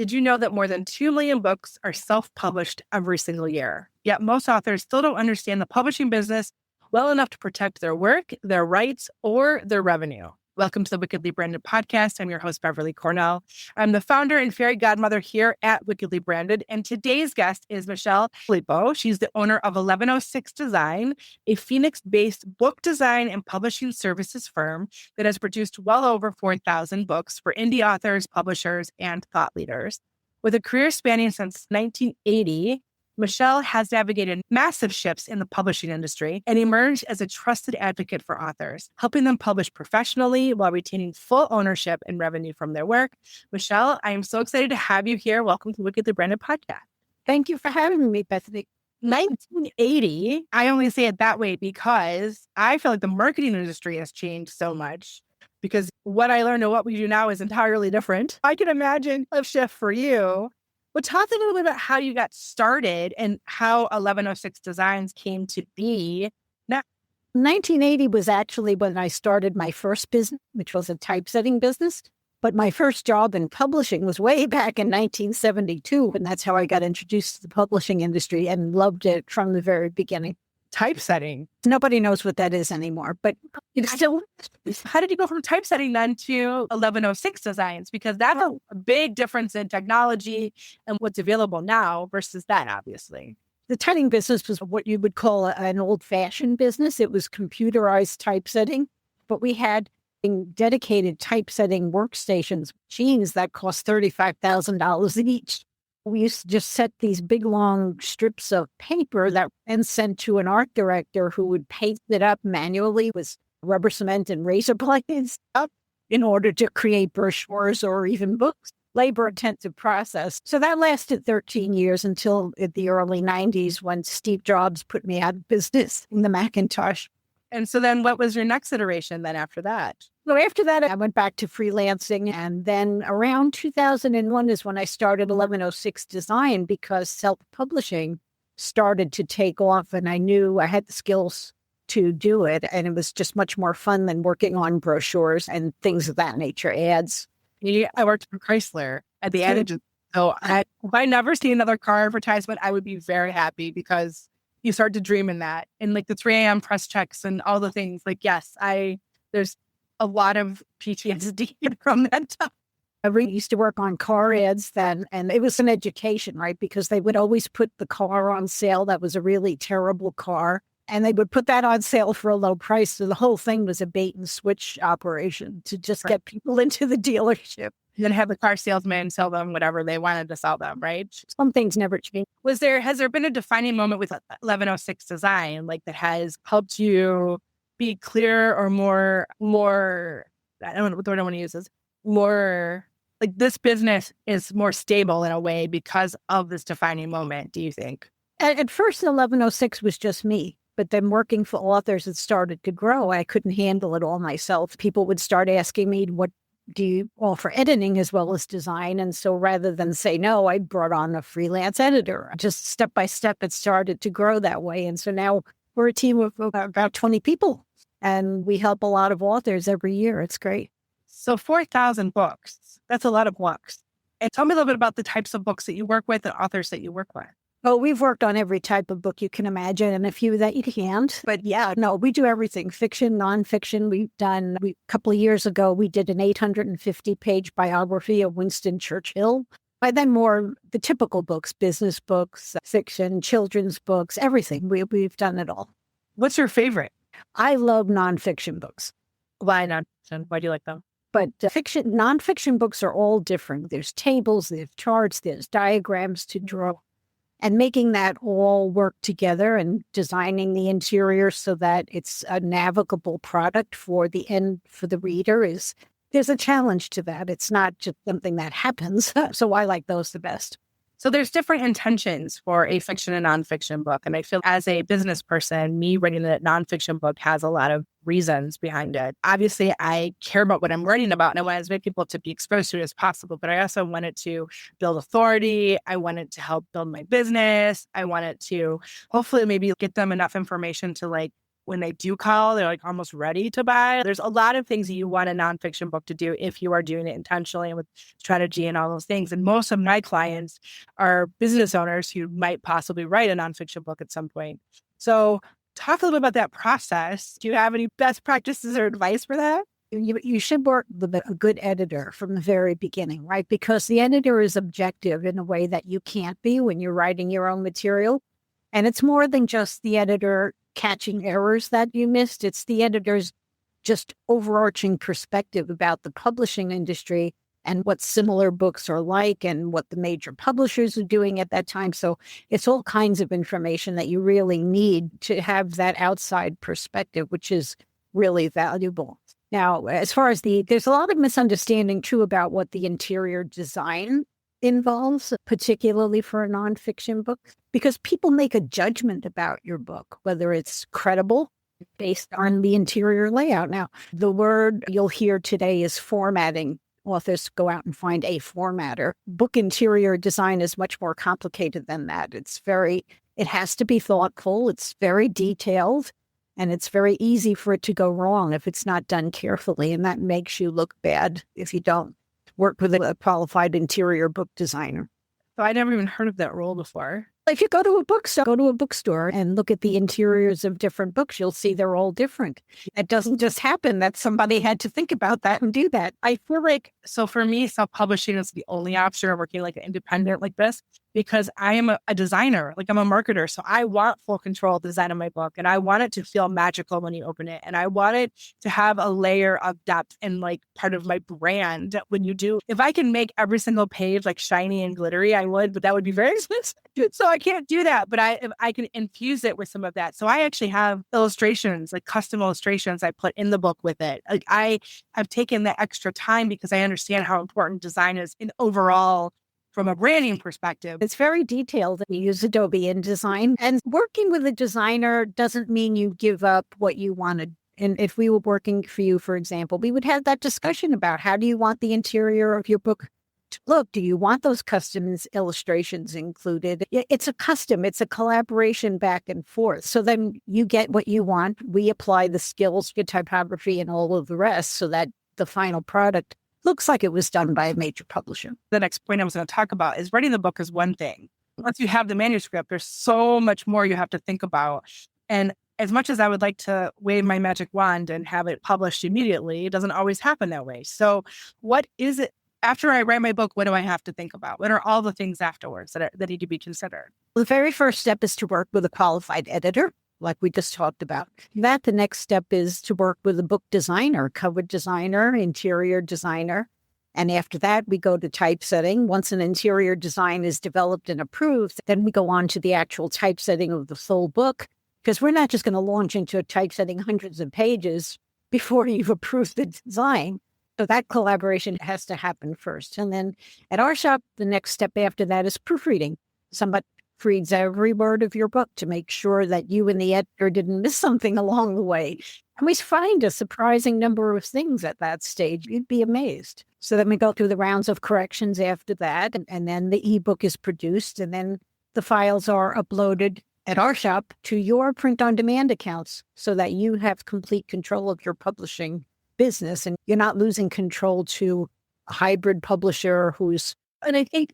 Did you know that more than 2 million books are self-published every single year? Yet most authors still don't understand the publishing business well enough to protect their work, their rights, or their revenue. Welcome to the Wickedly Branded podcast. I'm your host, Beverly Cornell. I'm the founder and fairy godmother here at Wickedly Branded. And today's guest is Michele DeFilippo. She's the owner of 1106 Design, a Phoenix-based book design and publishing services firm that has produced well over 4,000 books for indie authors, publishers, and thought leaders. With a career spanning since 1980, Michele has navigated massive shifts in the publishing industry and emerged as a trusted advocate for authors, helping them publish professionally while retaining full ownership and revenue from their work. Michele, I am so excited to have you here. Welcome to Wickedly Branded podcast. Thank you for having me, Bethany. 1980, I only say it that way because I feel like the marketing industry has changed so much, because what I learned and what we do now is entirely different. I can imagine a shift for you. But talk a little bit about how you got started and how 1106 Designs came to be. Now, 1980 was actually when I started my first business, which was a typesetting business. But my first job in publishing was way back in 1972. And that's how I got introduced to the publishing industry and loved it from the very beginning. Typesetting. Nobody knows what that is anymore, but it's still. How did you go from typesetting then to 1106 Designs? Because that's a big difference in technology and what's available now versus that, obviously. The typing business was what you would call an old-fashioned business. It was computerized typesetting, but we had dedicated typesetting workstations, machines that cost $35,000 each. We used to just set these big, long strips of paper that and sent to an art director who would paste it up manually with rubber cement and razor blades up in order to create brochures or even books. Labor-intensive process. So that lasted 13 years until the early 90s when Steve Jobs put me out of business in the Macintosh. And so then what was your next iteration then after that? So after that, I went back to freelancing. And then around 2001 is when I started 1106 Design, because self-publishing started to take off and I knew I had the skills to do it. And it was just much more fun than working on brochures and things of that nature, ads. I worked for Chrysler at the ad agency. So if I never see another car advertisement, I would be very happy, because you start to dream in that. And like the 3 a.m. press checks and all the things, like, yes, there's a lot of PTSD from that time. I used to work on car ads then, and it was an education, right? Because they would always put the car on sale that was a really terrible car, and they would put that on sale for a low price. So the whole thing was a bait and switch operation to just get people into the dealership. And then have the car salesman sell them whatever they wanted to sell them, right? Some things never change. Has there been a defining moment with 1106 Design, like that has helped you be clear or more, I don't know what the word I want to use is, more like this business is more stable in a way because of this defining moment, do you think? At first, 1106 was just me. But then working for authors, it started to grow. I couldn't handle it all myself. People would start asking me, what do you offer editing as well as design? And so rather than say no, I brought on a freelance editor. Just step by step, it started to grow that way. And so now we're a team of about 20 people, and we help a lot of authors every year. It's great. So 4,000 books, that's a lot of books. And tell me a little bit about the types of books that you work with and authors that you work with. Oh, we've worked on every type of book you can imagine and a few that you can't. But yeah, no, we do everything. Fiction, nonfiction. A couple of years ago, we did an 850-page biography of Winston Churchill. By then more the typical books, business books, fiction, children's books, everything. We've done it all. What's your favorite? I love nonfiction books. Why nonfiction? Why do you like them? But nonfiction books are all different. There's tables, there's charts, there's diagrams to draw. And making that all work together and designing the interior so that it's a navigable product for the reader there's a challenge to that. It's not just something that happens. So I like those the best. So there's different intentions for a fiction and nonfiction book. And I feel as a business person, me writing a nonfiction book has a lot of reasons behind it. Obviously, I care about what I'm writing about and I want as many people to be exposed to it as possible. But I also want it to build authority. I want it to help build my business. I want it to hopefully maybe get them enough information to like when they do call, they're like almost ready to buy. There's a lot of things that you want a nonfiction book to do if you are doing it intentionally and with strategy and all those things. And most of my clients are business owners who might possibly write a nonfiction book at some point. So talk a little bit about that process. Do you have any best practices or advice for that? You should work with a good editor from the very beginning, right? Because the editor is objective in a way that you can't be when you're writing your own material. And it's more than just the editor catching errors that you missed. It's the editor's just overarching perspective about the publishing industry and what similar books are like and what the major publishers are doing at that time. So it's all kinds of information that you really need to have that outside perspective, which is really valuable. Now, as far as there's a lot of misunderstanding too about what the interior design involves, particularly for a nonfiction book, because people make a judgment about your book, whether it's credible based on the interior layout. Now, the word you'll hear today is formatting. Authors go out and find a formatter. Book interior design is much more complicated than that. It has to be thoughtful. It's very detailed. And it's very easy for it to go wrong if it's not done carefully. And that makes you look bad if you don't work with a qualified interior book designer. So I never even heard of that role before. If you go to a bookstore and look at the interiors of different books, you'll see they're all different. It doesn't just happen that somebody had to think about that and do that. I feel like, so for me, self-publishing is the only option of working like an independent like this, because I am a designer, like I'm a marketer. So I want full control of the design of my book, and I want it to feel magical when you open it. And I want it to have a layer of depth and like part of my brand when you do. If I can make every single page like shiny and glittery, I would, but that would be very expensive. So I can't do that, but I can infuse it with some of that. So I actually have illustrations, like custom illustrations I put in the book with it. Like I've taken the extra time because I understand how important design is in overall from a branding perspective. It's very detailed. You use Adobe InDesign, and working with a designer doesn't mean you give up what you wanted. And if we were working for you, for example, we would have that discussion about how do you want the interior of your book to look? Do you want those custom illustrations included? It's a custom. It's a collaboration back and forth. So then you get what you want. We apply the skills, your typography, and all of the rest so that the final product looks like it was done by a major publisher. The next point I was going to talk about is writing the book is one thing. Once you have the manuscript, there's so much more you have to think about. And as much as I would like to wave my magic wand and have it published immediately, it doesn't always happen that way. So what is it? After I write my book, what do I have to think about? What are all the things afterwards that need to be considered? The very first step is to work with a qualified editor, like we just talked about. The next step is to work with a book designer, cover designer, interior designer. And after that, we go to typesetting. Once an interior design is developed and approved, then we go on to the actual typesetting of the full book, because we're not just going to launch into typesetting hundreds of pages before you've approved the design. So that collaboration has to happen first. And then at our shop, the next step after that is proofreading. Somebody reads every word of your book to make sure that you and the editor didn't miss something along the way. And we find a surprising number of things at that stage. You'd be amazed. So then we go through the rounds of corrections after that, and then the ebook is produced, and then the files are uploaded at our shop to your print-on-demand accounts so that you have complete control of your publishing business, and you're not losing control to a hybrid publisher who's... And I think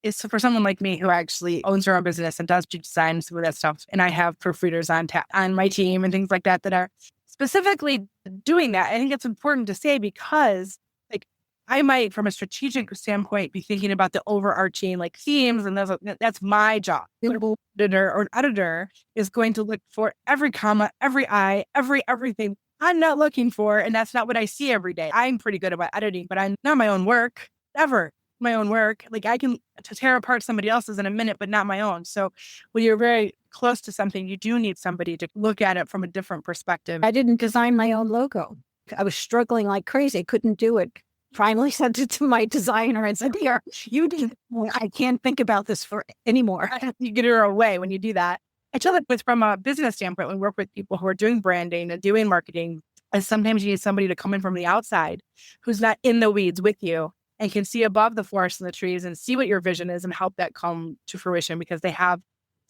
it's for someone like me who actually owns their own business and does design some of that stuff. And I have proofreaders on my team and things like that are specifically doing that. I think it's important to say because like I might, from a strategic standpoint, be thinking about the overarching like themes, and that's my job. The editor or an editor is going to look for every comma, every I, everything I'm not looking for. And that's not what I see every day. I'm pretty good about editing, but I'm not my own work, ever. My own work. Like I can tear apart somebody else's in a minute, but not my own. So when you're very close to something, you do need somebody to look at it from a different perspective. I didn't design my own logo. I was struggling like crazy. I couldn't do it. Finally sent it to my designer and said, here, you did. I can't think about this for anymore. You get her away when you do that. I tell it from a business standpoint, when we work with people who are doing branding and doing marketing, and sometimes you need somebody to come in from the outside who's not in the weeds with you and can see above the forest and the trees and see what your vision is and help that come to fruition because they have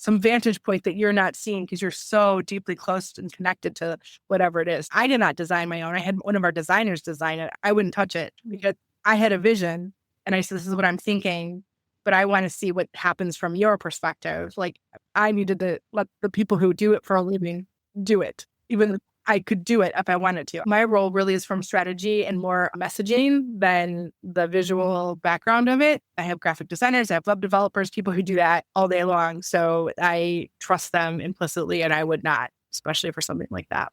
some vantage point that you're not seeing because you're so deeply close and connected to whatever it is. I did not design my own. I had one of our designers design it. I wouldn't touch it because I had a vision and I said, this is what I'm thinking, but I want to see what happens from your perspective. Like I needed to let the people who do it for a living do it, even I could do it if I wanted to. My role really is from strategy and more messaging than the visual background of it. I have graphic designers, I have web developers, people who do that all day long. So I trust them implicitly and I would not, especially for something like that.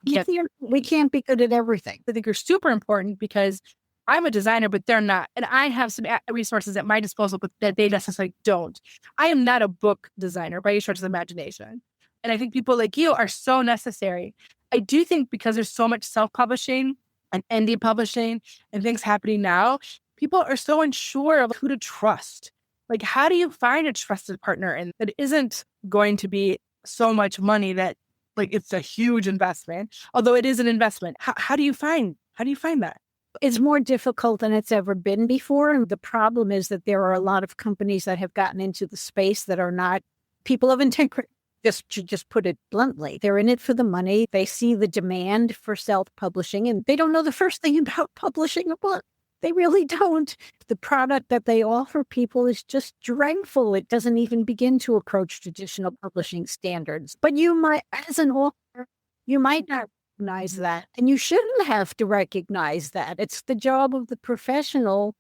We can't be good at everything. I think are super important because I'm a designer, but they're not. And I have some resources at my disposal, but that they necessarily don't. I am not a book designer by any stretch of the imagination. And I think people like you are so necessary. I do think because there's so much self-publishing and indie publishing and things happening now, people are so unsure of who to trust. Like, how do you find a trusted partner and that isn't going to be so much money that like it's a huge investment, although it is an investment. How do you find that? It's more difficult than it's ever been before. And the problem is that there are a lot of companies that have gotten into the space that are not people of integrity. Just put it bluntly, they're in it for the money. They see the demand for self-publishing and they don't know the first thing about publishing a book. They really don't. The product that they offer people is just dreadful. It doesn't even begin to approach traditional publishing standards. But you might, as an author, you might not recognize that. And you shouldn't have to recognize that. It's the job of the professional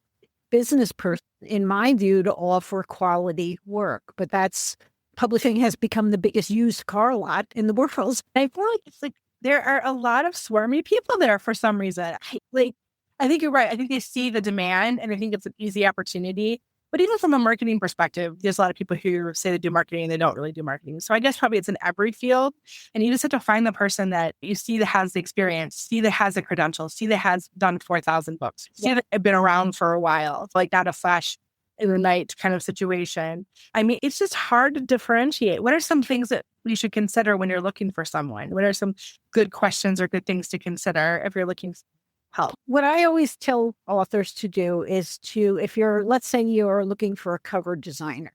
business person, in my view, to offer quality work. But publishing has become the biggest used car lot in the world. I feel like it's like there are a lot of swarmy people there for some reason. I think you're right. I think they see the demand and I think it's an easy opportunity. But even from a marketing perspective, there's a lot of people who say they do marketing and they don't really do marketing. So I guess probably it's in every field. And you just have to find the person that you see that has the experience, see that has the credentials, see that has done 4,000 books, see that have been around for a while, like not a flash in the night kind of situation. I mean, it's just hard to differentiate. What are some things that we should consider when you're looking for someone? What are some good questions or good things to consider if you're looking for help? What I always tell authors to do is if let's say you're looking for a cover designer,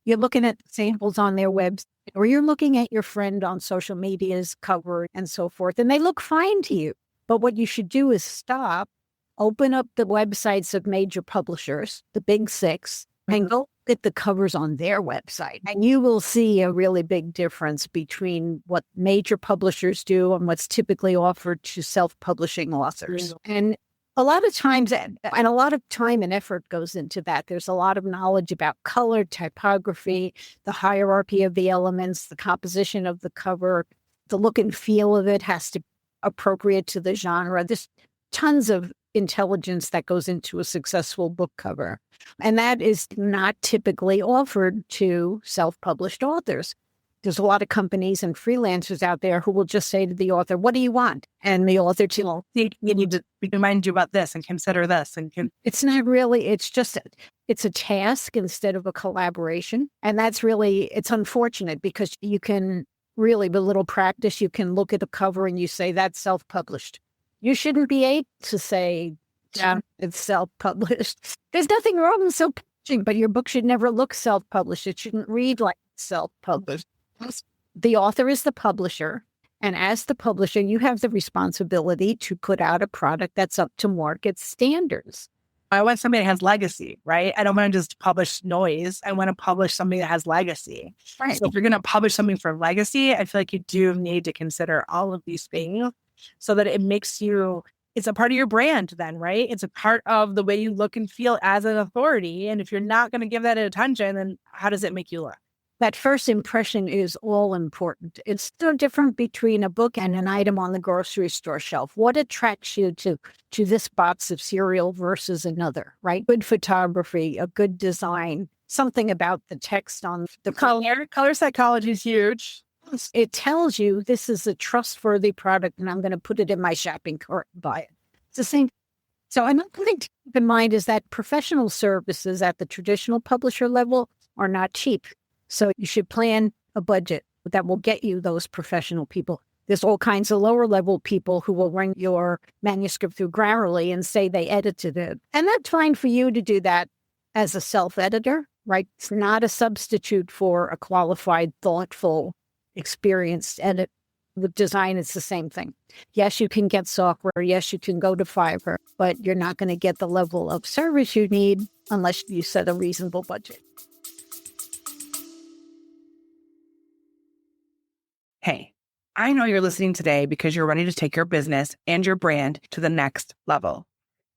you're looking at samples on their website, or you're looking at your friend on social media's cover and so forth, and they look fine to you. But what you should do is stop, open up the websites of major publishers, the big six, and go at the covers on their website. And you will see a really big difference between what major publishers do and what's typically offered to self-publishing authors. Yeah. And a lot of times, and a lot of time and effort goes into that. There's a lot of knowledge about color, typography, the hierarchy of the elements, the composition of the cover, the look and feel of it has to be appropriate to the genre. There's tons of intelligence that goes into a successful book cover. And that is not typically offered to self-published authors. There's a lot of companies and freelancers out there who will just say to the author, what do you want? And the author will you need to remind you about this and consider this. It's not really, it's a task instead of a collaboration. And that's really, it's unfortunate because you can really, with a little practice, you can look at a cover and you say, that's self-published. You shouldn't be able to say, yeah, it's self-published. There's nothing wrong with self-publishing, but your book should never look self-published. It shouldn't read like self-published. The author is the publisher. And as the publisher, you have the responsibility to put out a product that's up to market standards. I want something that has legacy, right? I don't want to just publish noise. I want to publish something that has legacy. Right. So if you're going to publish something for legacy, I feel like you do need to consider all of these things so that it makes you, it's a part of your brand then, right? It's a part of the way you look and feel as an authority. And if you're not going to give that attention, then how does it make you look? That first impression is all important. It's no different between a book and an item on the grocery store shelf. What attracts you to this box of cereal versus another, right? Good photography, a good design, something about the text on the color. Color psychology is huge. It tells you this is a trustworthy product and I'm going to put it in my shopping cart and buy it. It's the same. So another thing to keep in mind is that professional services at the traditional publisher level are not cheap. So you should plan a budget that will get you those professional people. There's all kinds of lower level people who will run your manuscript through Grammarly and say they edited it. And that's fine for you to do that as a self-editor. right? It's not a substitute for a qualified, thoughtful, experienced edit. With design, it's the same thing. Yes, you can get software. Yes, you can go to Fiverr, but you're not going to get the level of service you need unless you set a reasonable budget. Hey, I know you're listening today because you're ready to take your business and your brand to the next level.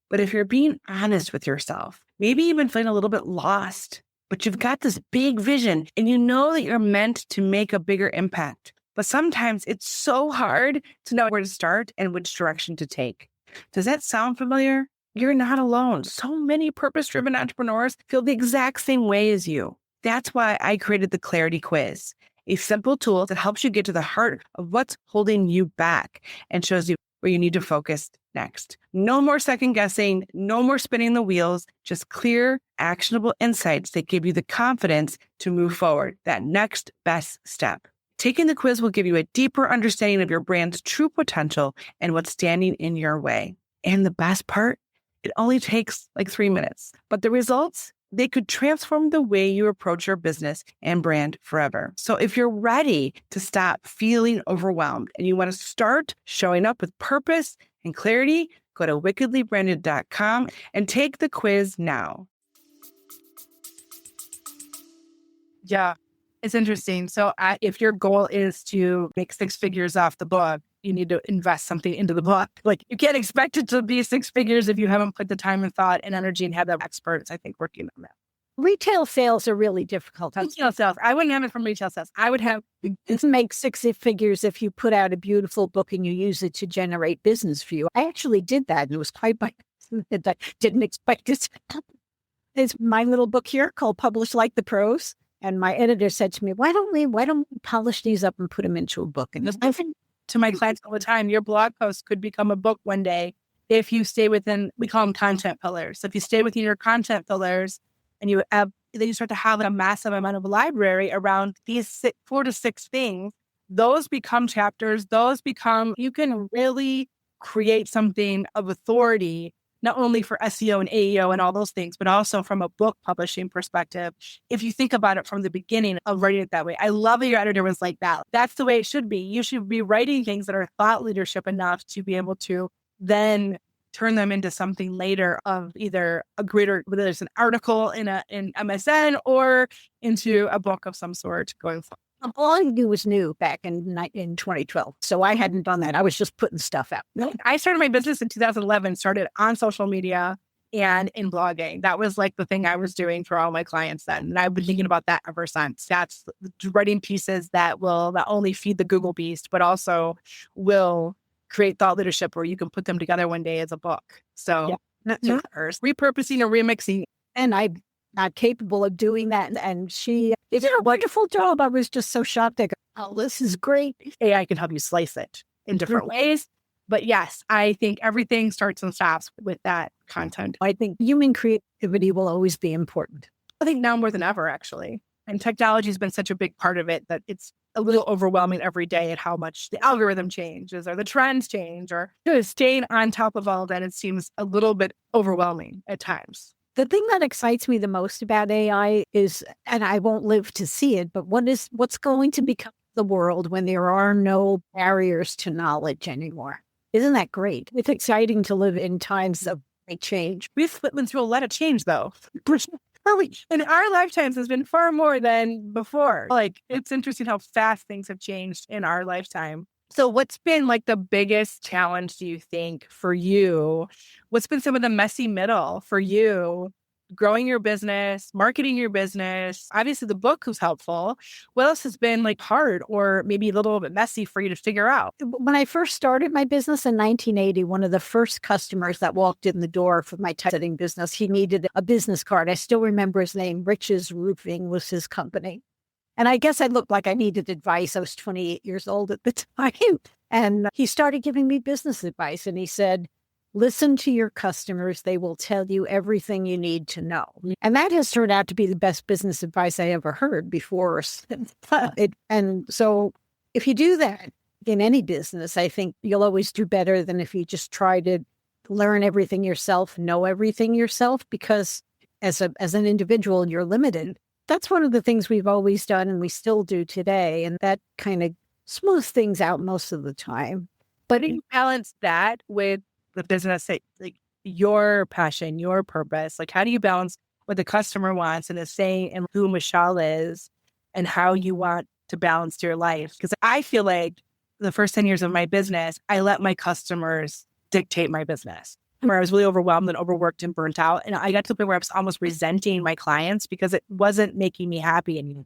But if you're being honest with yourself, maybe even feeling a little bit lost, but you've got this big vision and you know that you're meant to make a bigger impact. But sometimes it's so hard to know where to start and which direction to take. Does that sound familiar? You're not alone. So many purpose-driven entrepreneurs feel the exact same way as you. That's why I created the Clarity Quiz, a simple tool that helps you get to the heart of what's holding you back and shows you where you need to focus next. No more second guessing, no more spinning the wheels, just clear, actionable insights that give you the confidence to move forward, that next best step. Taking the quiz will give you a deeper understanding of your brand's true potential and what's standing in your way. And the best part, it only takes like 3 minutes, but the results, they could transform the way you approach your business and brand forever. So if you're ready to stop feeling overwhelmed and you want to start showing up with purpose and clarity, go to wickedlybranded.com and take the quiz now. Yeah, it's interesting. So if your goal is to make 6 figures off the book, you need to invest something into the book. Like you can't expect it to be 6 figures if you haven't put the time and thought and energy and have the experts, I think, working on that. Retail sales are really difficult. Retail sales. I wouldn't have it from retail sales. I would have it make 6 figures if you put out a beautiful book and you use it to generate business for you. I actually did that, and it was quite by accident. I didn't expect it. It's my little book here called Publish Like the Pros. And my editor said to me, why don't we polish these up and put them into a book? And I've been to my clients all the time, your blog post could become a book one day if you stay within, we call them content pillars. So if you stay within your content pillars and then you start to have a massive amount of a library around these 4 to 6 things, those become chapters, you can really create something of authority, not only for SEO and AEO and all those things, but also from a book publishing perspective. If you think about it from the beginning of writing it that way, I love that your editor was like that. That's the way it should be. You should be writing things that are thought leadership enough to be able to then turn them into something later of either a greater, whether it's an article in MSN or into a book of some sort going forward. All I knew was new back in 2012. So I hadn't done that. I was just putting stuff out. I started my business in 2011, started on social media and in blogging. That was like the thing I was doing for all my clients then. And I've been thinking about that ever since. That's writing pieces that will not only feed the Google beast, but also will create thought leadership where you can put them together one day as a book. So repurposing or remixing. And I'm not capable of doing that. And she did a wonderful job. I was just so shocked. I go, oh, this is great. AI can help you slice it in different ways. But yes, I think everything starts and stops with that content. I think human creativity will always be important. I think now more than ever, actually. And technology has been such a big part of it that it's a little overwhelming every day at how much the algorithm changes or the trends change or staying on top of all that. It seems a little bit overwhelming at times. The thing that excites me the most about AI is, and I won't live to see it, but what's going to become the world when there are no barriers to knowledge anymore? Isn't that great? It's exciting to live in times of great change. We've been through a lot of change, though. In our lifetimes has been far more than before. Like, it's interesting how fast things have changed in our lifetime. So what's been like the biggest challenge, do you think, for you? What's been some of the messy middle for you? Growing your business, marketing your business. Obviously, the book was helpful. What else has been like hard or maybe a little bit messy for you to figure out? When I first started my business in 1980, one of the first customers that walked in the door for my typesetting business, he needed a business card. I still remember his name. Rich's Roofing was his company. And I guess I looked like I needed advice. I was 28 years old at the time. And he started giving me business advice. And he said, listen to your customers. They will tell you everything you need to know. And that has turned out to be the best business advice I ever heard before. And so if you do that in any business, I think you'll always do better than if you just try to learn everything yourself, know everything yourself, because as an individual, you're limited. That's one of the things we've always done and we still do today. And that kind of smooths things out most of the time. But do you balance that with the business, like your passion, your purpose? Like, how do you balance what the customer wants and is saying and who Michele is and how you want to balance your life? Because I feel like the first 10 years of my business, I let my customers dictate my business, where I was really overwhelmed and overworked and burnt out. And I got to the point where I was almost resenting my clients because it wasn't making me happy anymore.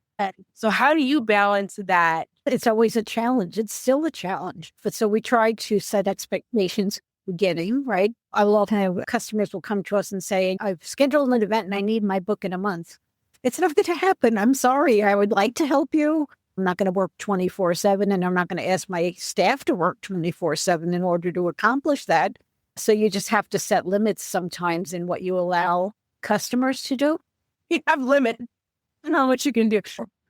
So how do you balance that? It's always a challenge. It's still a challenge. But so we try to set expectations beginning, right? I will often have customers will come to us and say, I've scheduled an event and I need my book in a month. It's not going to happen. I'm sorry. I would like to help you. I'm not going to work 24/7 and I'm not going to ask my staff to work 24/7 in order to accomplish that. So you just have to set limits sometimes in what you allow customers to do. You have limits on how much you can do.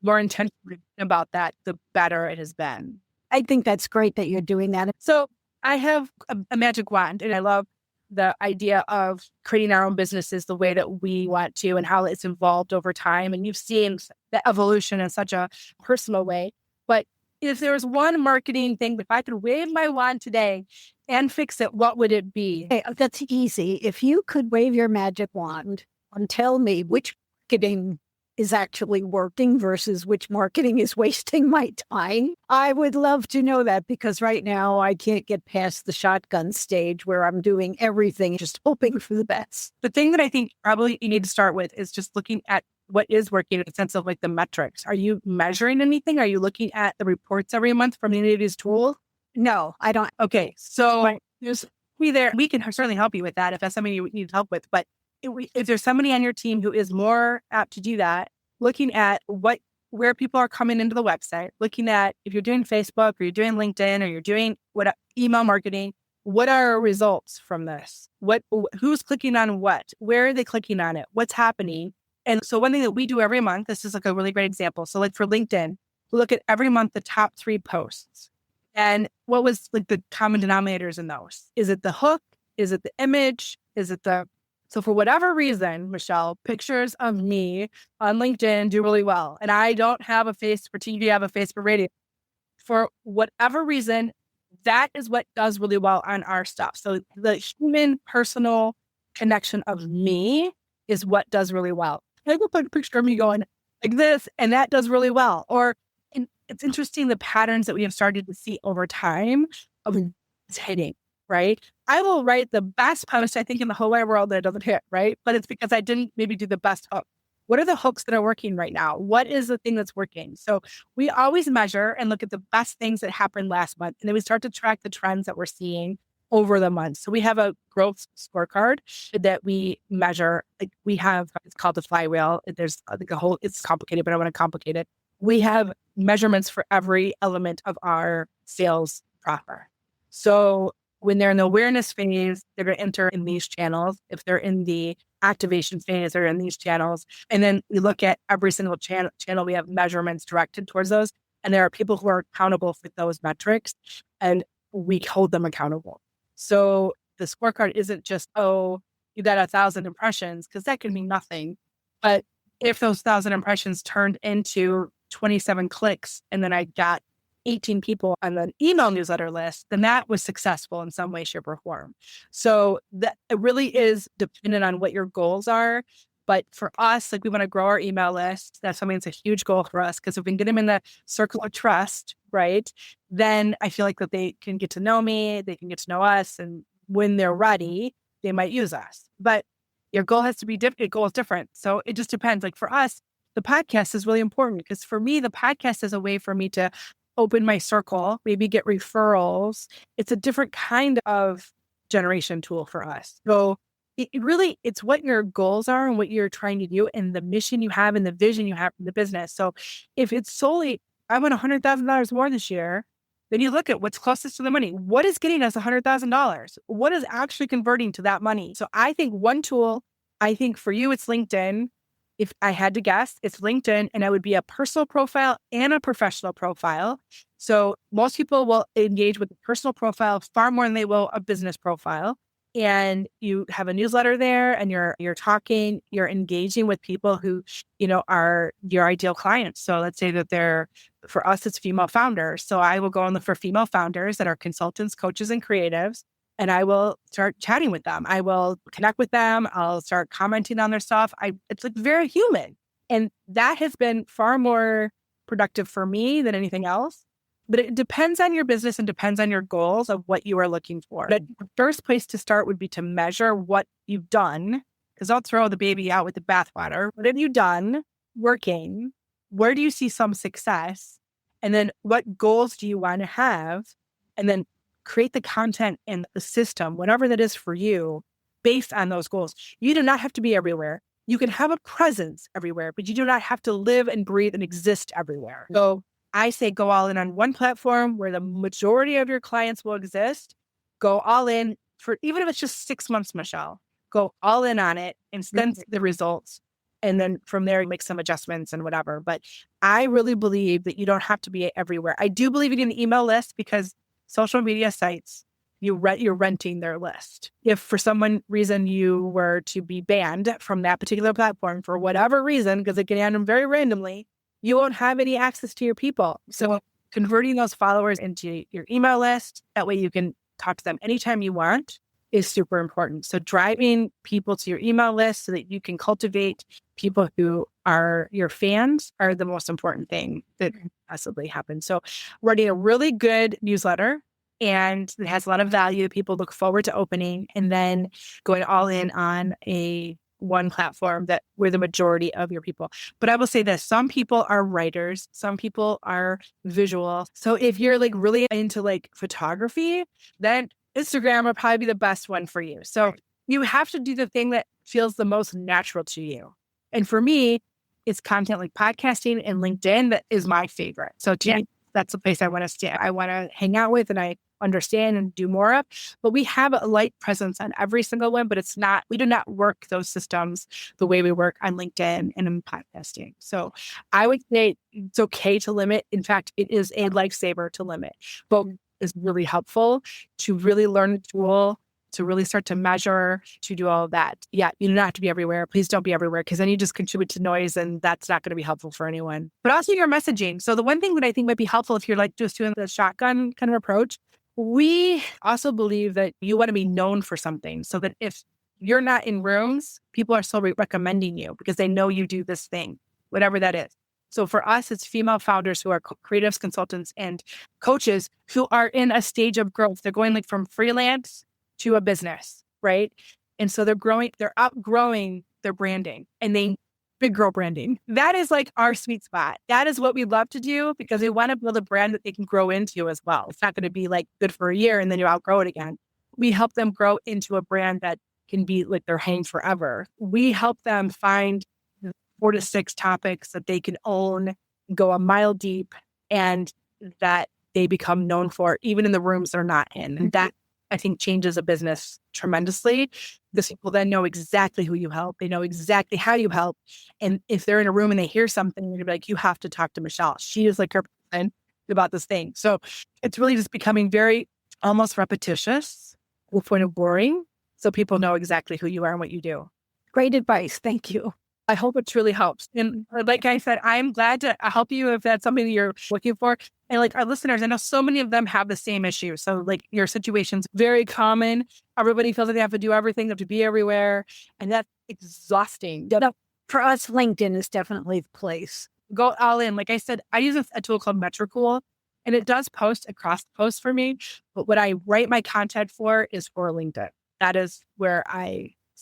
More intentionally about that, the better it has been. I think that's great that you're doing that. So I have a magic wand, and I love the idea of creating our own businesses the way that we want to and how it's evolved over time. And you've seen the evolution in such a personal way. But if there was one marketing thing, if I could wave my wand today and fix it, what would it be? Hey, that's easy. If you could wave your magic wand and tell me which marketing is actually working versus which marketing is wasting my time, I would love to know that, because right now I can't get past the shotgun stage where I'm doing everything, just hoping for the best. The thing that I think probably you need to start with is just looking at what is working in a sense of like the metrics. Are you measuring anything? Are you looking at the reports every month from any of these tools? No, I don't. Okay, so there's we can certainly help you with that if that's something you need help with. But if there's somebody on your team who is more apt to do that, looking at where people are coming into the website, looking at if you're doing Facebook or you're doing LinkedIn or you're doing email marketing, what are our results from this? Who's clicking on what? Where are they clicking on it? What's happening? And so one thing that we do every month, this is like a really great example. So like for LinkedIn, we look at every month the top 3 posts. And what was like the common denominators in those? Is it the hook? Is it the image? So for whatever reason, Michele, pictures of me on LinkedIn do really well. And I don't have a face for TV, I have a face for radio. For whatever reason, that is what does really well on our stuff. So the human personal connection of me is what does really well. I will put a picture of me going like this, and that does really well. And it's interesting the patterns that we have started to see over time of it's hitting, right? I will write the best post, I think, in the whole wide world that it doesn't hit, right? But it's because I didn't maybe do the best hook. What are the hooks that are working right now? What is the thing that's working? So we always measure and look at the best things that happened last month. And then we start to track the trends that we're seeing over the month. So we have a growth scorecard that we measure. Like it's called the flywheel. There's like it's complicated, but I want to complicate it. We have measurements for every element of our sales proper. So when they're in the awareness phase, they're going to enter in these channels. If they're in the activation phase, they're in these channels. And then we look at every single channel. We have measurements directed towards those. And there are people who are accountable for those metrics, and we hold them accountable. So the scorecard isn't just, oh, you got 1,000 impressions, because that can mean nothing. But if those 1,000 impressions turned into 27 clicks, and then I got 18 people on the email newsletter list, then that was successful in some way, shape, or form. So that it really is dependent on what your goals are. But for us, like we want to grow our email list. That's something that's a huge goal for us, because if we can get them in the circle of trust, right, then I feel like that they can get to know me, they can get to know us. And when they're ready, they might use us. But your goal has to be different. Your goal is different. So it just depends. Like for us, the podcast is really important, because for me, the podcast is a way for me to open my circle, maybe get referrals. It's a different kind of generation tool for us. So it's what your goals are and what you're trying to do and the mission you have and the vision you have for the business. So if it's solely, I want $100,000 more this year, then you look at what's closest to the money. What is getting us $100,000? What is actually converting to that money? So I think one tool, I think for you, it's LinkedIn. If I had to guess, it's LinkedIn, and it would be a personal profile and a professional profile. So most people will engage with the personal profile far more than they will a business profile. and you have a newsletter there, and you're talking, you're engaging with people who, are your ideal clients. So let's say that for us, it's female founders. So I will go and look for female founders that are consultants, coaches, and creatives, and I will start chatting with them. I will connect with them. I'll start commenting on their stuff. It's like very human. And that has been far more productive for me than anything else. But it depends on your business and depends on your goals of what you are looking for. But the first place to start would be to measure what you've done, because don't throw the baby out with the bathwater. What have you done working? Where do you see some success? And then what goals do you want to have? And then create the content and the system, whatever that is for you, based on those goals. You do not have to be everywhere. You can have a presence everywhere, but you do not have to live and breathe and exist everywhere. So I say go all in on one platform where the majority of your clients will exist. Go all in for, even if it's just 6 months, Michele, go all in on it and then see the results. And then from there, make some adjustments and whatever. But I really believe that you don't have to be everywhere. I do believe in an email list, because social media sites, you're renting their list. If for some reason you were to be banned from that particular platform for whatever reason, because it can happen very randomly, you won't have any access to your people. So converting those followers into your email list, that way you can talk to them anytime you want, is super important. So driving people to your email list so that you can cultivate people who are your fans are the most important thing that can possibly happen. So writing a really good newsletter, and it has a lot of value that people look forward to opening, and then going all in on one platform that where the majority of your people. But I will say this, some people are writers, some people are visual. So if you're like really into like photography, then Instagram will probably be the best one for you. So you have to do the thing that feels the most natural to you. And for me, it's content like podcasting and LinkedIn that is my favorite. So to me, that's the place I want to stay. I want to hang out with, and I understand and do more of. But we have a light presence on every single one, but we do not work those systems the way we work on LinkedIn and in podcasting. So I would say it's okay to limit. In fact, it is a lifesaver to limit. But it's really helpful to really learn the tool, to really start to measure, to do all of that. Yeah, you do not have to be everywhere. Please don't be everywhere, because then you just contribute to noise, and that's not going to be helpful for anyone. But also your messaging. So the one thing that I think might be helpful if you're like just doing the shotgun kind of approach, we also believe that you want to be known for something, so that if you're not in rooms, people are still recommending you because they know you do this thing, whatever that is. So for us, it's female founders who are creatives, consultants, and coaches who are in a stage of growth. They're going like from freelance to a business, right? And so they're outgrowing their branding, and big girl branding. That is like our sweet spot. That is what we love to do, because we want to build a brand that they can grow into as well. It's not going to be like good for a year and then you outgrow it again. We help them grow into a brand that can be like their hang forever. We help them find 4 to 6 topics that they can own, go a mile deep, and that they become known for, even in the rooms they're not in. And that, I think, changes a business tremendously, because people then know exactly who you help. They know exactly how you help. And if they're in a room and they hear something, you're going to be like, you have to talk to Michele. She is like her person about this thing. So it's really just becoming very almost repetitious to the point of boring. So people know exactly who you are and what you do. Great advice. Thank you. I hope it truly helps. And like I said, I'm glad to help you if that's something that you're looking for. And like our listeners, I know so many of them have the same issue. So like your situation's very common. Everybody feels like they have to do everything, they have to be everywhere. And that's exhausting. No, for us, LinkedIn is definitely the place. Go all in. Like I said, I use a tool called Metricool, and it does post across posts for me. But what I write my content for is for LinkedIn. That is where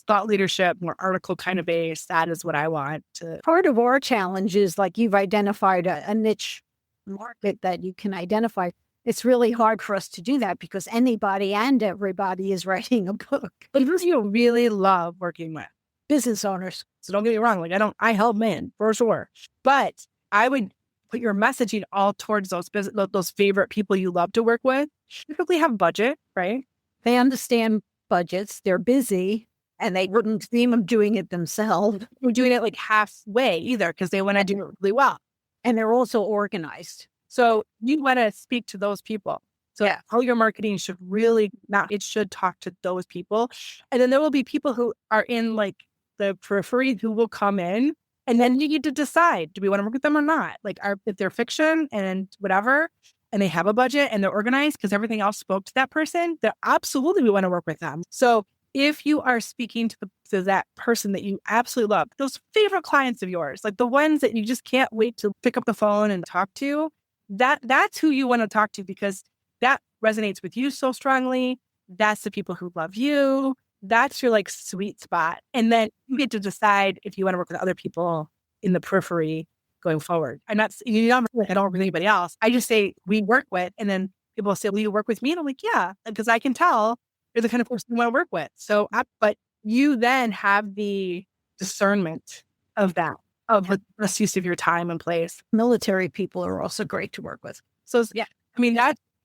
thought leadership, more article kind of base. That is what I want to. Part of our challenge is like you've identified a niche market that you can identify. It's really hard for us to do that because anybody and everybody is writing a book. But who do you really love working with? Business owners. So don't get me wrong. Like I help men for sure, but I would put your messaging all towards those favorite people you love to work with. Typically have budget, right? They understand budgets. They're busy. And they wouldn't dream of doing it themselves. We're doing it like halfway either, because they want to do it really well. And they're also organized. So you want to speak to those people. So all your marketing should really it should talk to those people. And then there will be people who are in like the periphery who will come in, and then you get to decide, do we want to work with them or not? Like if they're fiction and whatever, and they have a budget and they're organized because everything else spoke to that person, then absolutely we want to work with them. So if you are speaking to that person that you absolutely love, those favorite clients of yours, like the ones that you just can't wait to pick up the phone and talk to, that's who you want to talk to, because that resonates with you so strongly. That's the people who love you. That's your like sweet spot. And then you get to decide if you want to work with other people in the periphery going forward. I'm not, I don't work with anybody else. I just say we work with, and then people say, will you work with me? And I'm like, yeah, because I can tell you're the kind of person you want to work with. So, but you then have the discernment of that, of the best use of your time and place. Military people are also great to work with. So, yeah, I mean,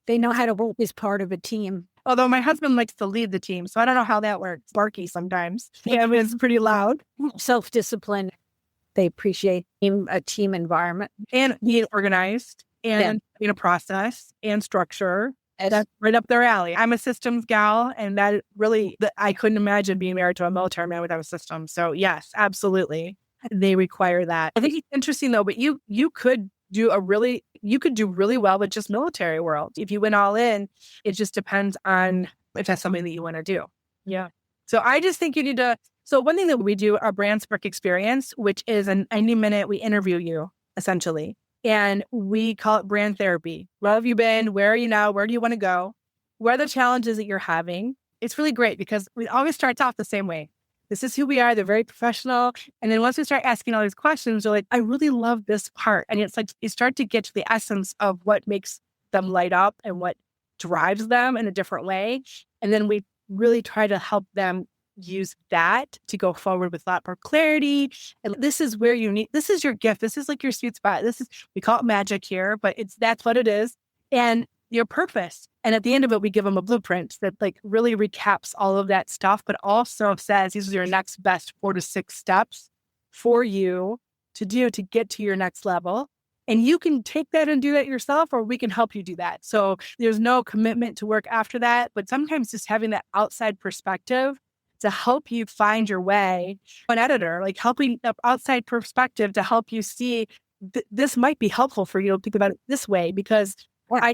they know how to work as part of a team. Although my husband likes to lead the team, so I don't know how that works. Barky sometimes. Yeah, it's pretty loud. Self-discipline. They appreciate a team environment. And being organized and being a process and structure. That's right up their alley. I'm a systems gal, and that really, I couldn't imagine being married to a military man without a system. So yes, absolutely. They require that. I think it's interesting though, but you could do really well with just military world. If you went all in, it just depends on if that's something that you want to do. Yeah. So I just think you need to, so one thing that we do, our brand spark experience, which is a 90-minute, we interview you essentially. And we call it brand therapy. Where have you been? Where are you now? Where do you want to go? What are the challenges that you're having? It's really great because we always start off the same way. This is who we are. They're very professional. And then once we start asking all these questions, they're like, I really love this part. And it's like, you start to get to the essence of what makes them light up and what drives them in a different way. And then we really try to help them use that to go forward with a lot more clarity. And this is where this is your gift. This is like your sweet spot. We call it magic here, but that's what it is. And your purpose. And at the end of it, we give them a blueprint that like really recaps all of that stuff, but also says these are your next best 4 to 6 steps for you to do to get to your next level. And you can take that and do that yourself, or we can help you do that. So there's no commitment to work after that, but sometimes just having that outside perspective to help you find your way, an editor, like helping the outside perspective to help you see this might be helpful for you to think about it this way because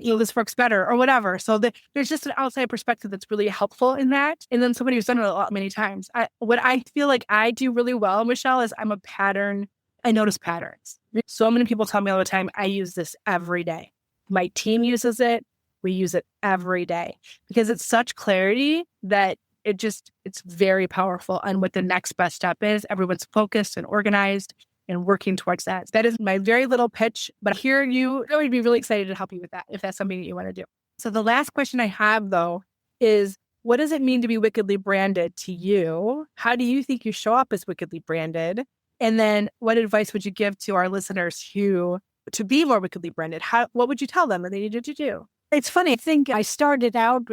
this works better or whatever. So there's just an outside perspective that's really helpful in that. And then somebody who's done it many times. What I feel like I do really well, Michele, is I'm a pattern. I notice patterns. So many people tell me all the time, I use this every day. My team uses it. We use it every day because it's such clarity that it's very powerful on what the next best step is. Everyone's focused and organized and working towards that. That is my very little pitch, but I would be really excited to help you with that if that's something that you want to do. So the last question I have though is, what does it mean to be wickedly branded to you? How do you think you show up as wickedly branded? And then what advice would you give to our listeners to be more wickedly branded? What would you tell them that they needed to do? It's funny. I think I started out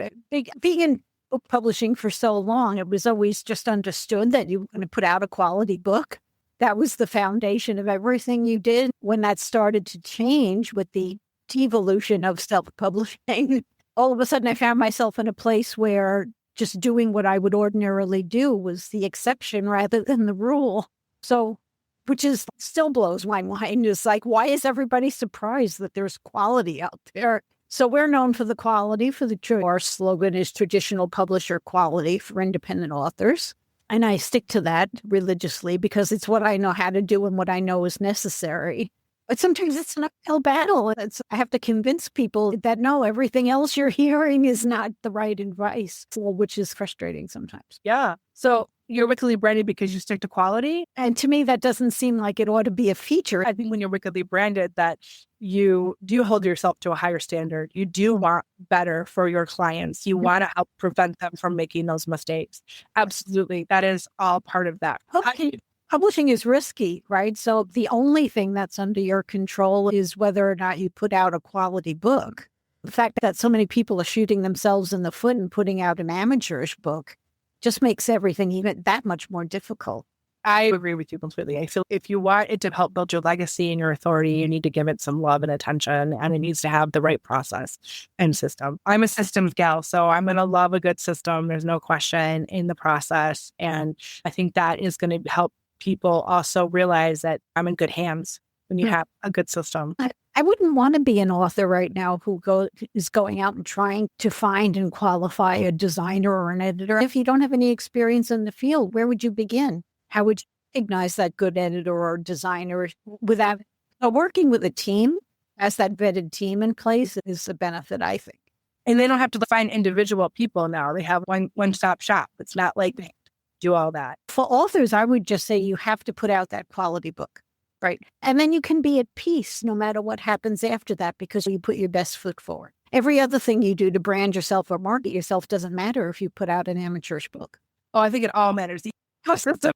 being in book publishing for so long. It was always just understood that you were going to put out a quality book. That was the foundation of everything you did. When that started to change with the devolution of self-publishing, all of a sudden I found myself in a place where just doing what I would ordinarily do was the exception rather than the rule. So, which is still blows my mind. It's like, why is everybody surprised that there's quality out there? So we're known for the quality, our slogan is traditional publisher quality for independent authors. And I stick to that religiously because it's what I know how to do and what I know is necessary. But sometimes it's an uphill battle. I have to convince people that no, everything else you're hearing is not the right advice, which is frustrating sometimes. Yeah. So you're wickedly branded because you stick to quality. And to me, that doesn't seem like it ought to be a feature. I think when you're wickedly branded, that you do hold yourself to a higher standard. You do want better for your clients. You want to help prevent them from making those mistakes. Absolutely. That is all part of that. Okay. Publishing is risky, right? So the only thing that's under your control is whether or not you put out a quality book. The fact that so many people are shooting themselves in the foot and putting out an amateurish book just makes everything even that much more difficult. I agree with you completely. I feel if you want it to help build your legacy and your authority, you need to give it some love and attention, and it needs to have the right process and system. I'm a systems gal, so I'm going to love a good system. There's no question in the process. And I think that is going to help people also realize that I'm in good hands when you have a good system. I wouldn't want to be an author right now who is going out and trying to find and qualify a designer or an editor. If you don't have any experience in the field, where would you begin? How would you recognize that good editor or designer without working with a team, as that vetted team in place is a benefit, I think. And they don't have to find individual people now. They have one-stop shop. It's not like they do all that. For authors, I would just say you have to put out that quality book. Right. And then you can be at peace no matter what happens after that because you put your best foot forward. Every other thing you do to brand yourself or market yourself doesn't matter if you put out an amateurish book. Oh, I think it all matters. The ecosystem,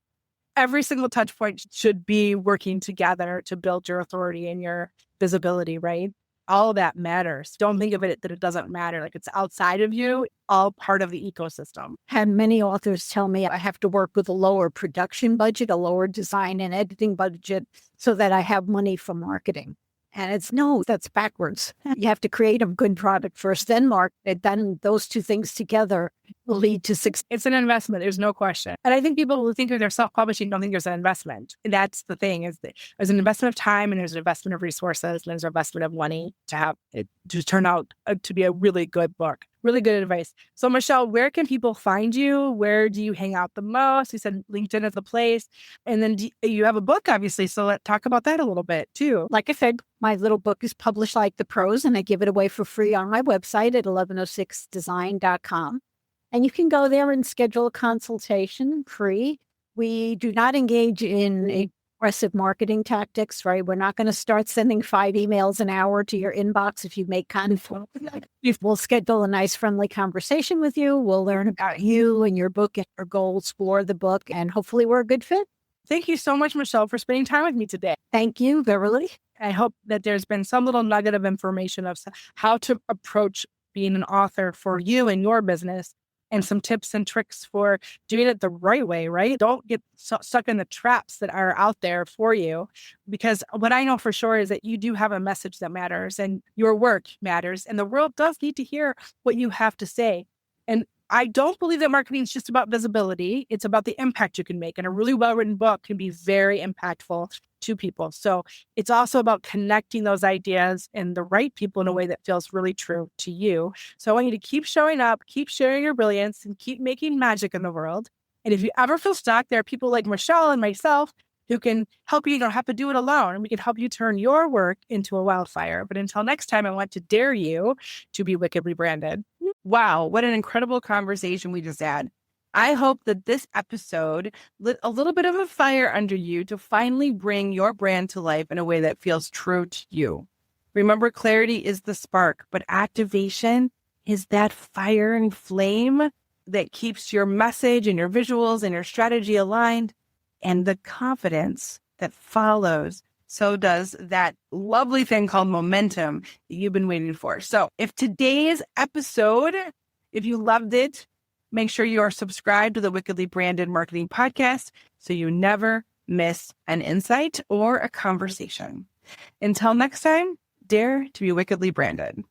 every single touch point should be working together to build your authority and your visibility, right? All that matters. Don't think of it that it doesn't matter. Like it's outside of you, all part of the ecosystem. Had many authors tell me I have to work with a lower production budget, a lower design and editing budget so that I have money for marketing. And that's backwards. You have to create a good product first, then market it. Then those two things together will lead to success. It's an investment. There's no question. And I think people who think they're self-publishing don't think there's an investment. That's the thing is that there's an investment of time and there's an investment of resources and there's an investment of money to have it to turn out to be a really good book. Really good advice. So Michele, where can people find you? Where do you hang out the most? You said LinkedIn is the place. And then you have a book, obviously. So let's talk about that a little bit too. Like I said, my little book is published like the pros and I give it away for free on my website at 1106design.com. And you can go there and schedule a consultation free. We do not engage in aggressive marketing tactics, right? We're not going to start sending 5 emails an hour to your inbox if you make content. We'll schedule a nice, friendly conversation with you. We'll learn about you and your book and your goals for the book, and hopefully we're a good fit. Thank you so much, Michele, for spending time with me today. Thank you, Beverly. I hope that there's been some little nugget of information of how to approach being an author for you and your business, and some tips and tricks for doing it the right way, right? Don't get stuck in the traps that are out there for you. Because what I know for sure is that you do have a message that matters and your work matters. And the world does need to hear what you have to say. And I don't believe that marketing is just about visibility. It's about the impact you can make. And a really well-written book can be very impactful to people. So it's also about connecting those ideas and the right people in a way that feels really true to you. So I want you to keep showing up, keep sharing your brilliance, and keep making magic in the world. And if you ever feel stuck, there are people like Michele and myself who can help you. You don't have to do it alone. And we can help you turn your work into a wildfire. But until next time, I want to dare you to be wickedly branded. Wow, what an incredible conversation we just had. I hope that this episode lit a little bit of a fire under you to finally bring your brand to life in a way that feels true to you. Remember, clarity is the spark, but activation is that fire and flame that keeps your message and your visuals and your strategy aligned, and the confidence that follows. So does that lovely thing called momentum that you've been waiting for. So if today's episode, if you loved it, make sure you are subscribed to the Wickedly Branded Marketing Podcast so you never miss an insight or a conversation. Until next time, dare to be wickedly branded.